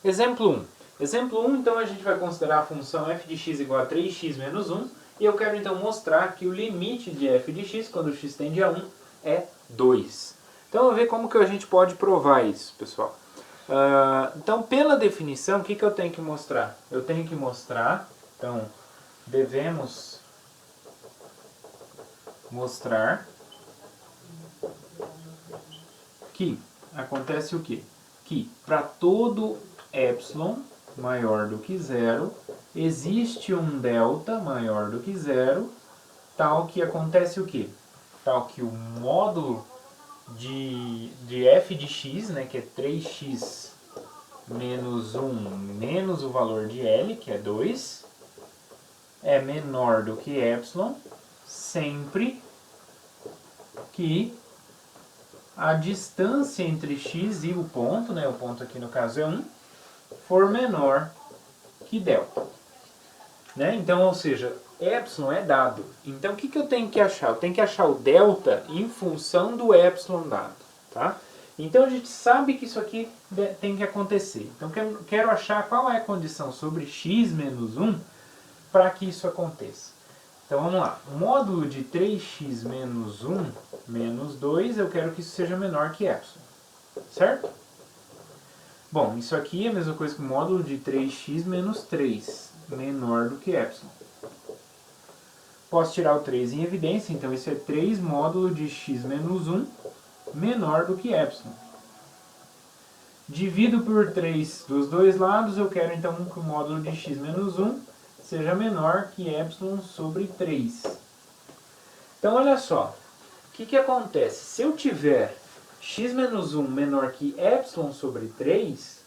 Exemplo 1. Exemplo 1, então a gente vai considerar a função f de x igual a 3x menos 1. E eu quero então mostrar que o limite de f de x, quando x tende a 1, é 2. Então vamos ver como que a gente pode provar isso, pessoal. Então, pela definição, o que eu tenho que mostrar? Eu tenho que mostrar, então, devemos mostrar que acontece o quê? Que para todo epsilon maior do que zero, existe um delta maior do que zero, tal que acontece o quê? Tal que o módulo de f de x, né, que é 3x menos 1 menos o valor de L, que é 2, é menor do que epsilon, sempre que a distância entre x e o ponto, né, o ponto aqui no caso é 1, for menor que delta. Né? Então, ou seja, epsilon é dado. Então, o que eu tenho que achar? Eu tenho que achar o delta em função do epsilon dado. Tá? Então, a gente sabe que isso aqui tem que acontecer. Então, quero achar qual é a condição sobre x menos 1 para que isso aconteça. Então, vamos lá. O módulo de 3x menos 1 menos 2, eu quero que isso seja menor que epsilon. Certo? Bom, isso aqui é a mesma coisa que o módulo de 3x menos 3, menor do que epsilon. Posso tirar o 3 em evidência, então isso é 3 módulo de x menos 1, menor do que epsilon. Divido por 3 dos dois lados, eu quero então que o módulo de x menos 1 seja menor que epsilon sobre 3. Então, olha só, o que acontece? Se eu tiver x menos 1 menor que epsilon sobre 3,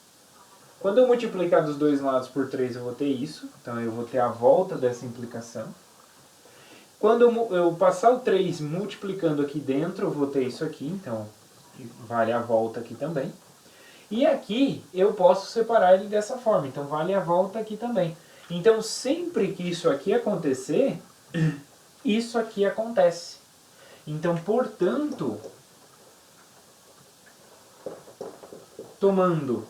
quando eu multiplicar dos dois lados por 3 eu vou ter isso, então eu vou ter a volta dessa implicação. Quando eu passar o 3 multiplicando aqui dentro, eu vou ter isso aqui, então vale a volta aqui também. E aqui eu posso separar ele dessa forma, então vale a volta aqui também. Então sempre que isso aqui acontecer, isso aqui acontece. Então, portanto, tomando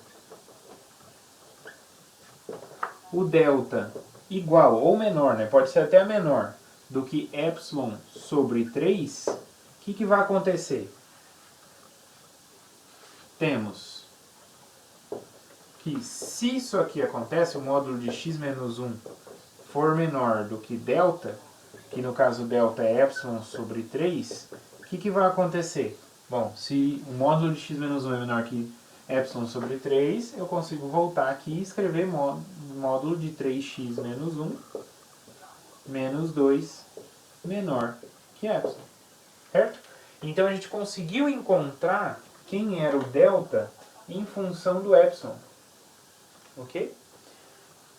o delta igual ou menor, né? Pode ser até menor do que epsilon sobre 3, o que vai acontecer? Temos que se isso aqui acontece, o módulo de x menos 1 for menor do que delta, que no caso delta é epsilon sobre 3, o que vai acontecer? Bom, se o módulo de x menos 1 é menor que epsilon sobre 3, eu consigo voltar aqui e escrever módulo de 3x menos 1 menos 2 menor que epsilon. Certo? Então a gente conseguiu encontrar quem era o delta em função do epsilon. Ok?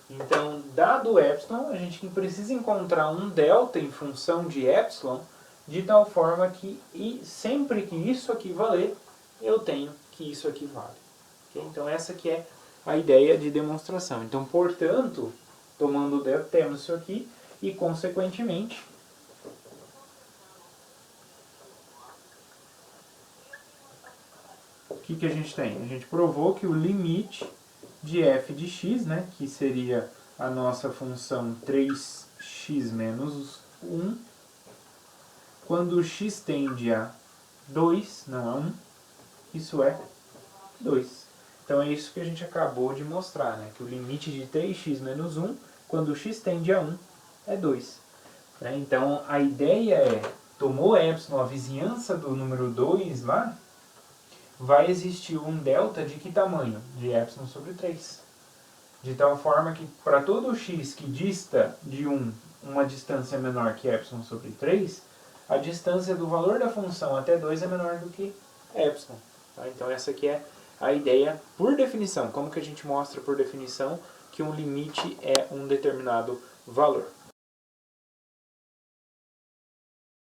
Então, dado o epsilon, a gente precisa encontrar um delta em função de epsilon, de tal forma que sempre que isso aqui valer, eu tenho que isso aqui vale. Okay? Então, essa que é a ideia de demonstração. Então, portanto, tomando o delta, temos isso aqui, e consequentemente, o que a gente tem? A gente provou que o limite de f de x, né, que seria a nossa função 3x menos 1, quando x tende a 2, não a 1, isso é 2. Então é isso que a gente acabou de mostrar, né, que o limite de 3x menos 1, quando x tende a 1, é 2. Então a ideia é, tomou epsilon, a vizinhança do número 2 lá, vai existir um delta de que tamanho? De epsilon sobre 3. De tal forma que para todo x que dista de 1 uma distância menor que epsilon sobre 3, a distância do valor da função até 2 é menor do que epsilon. Tá? Então essa aqui é a ideia por definição. Como que a gente mostra por definição que um limite é um determinado valor.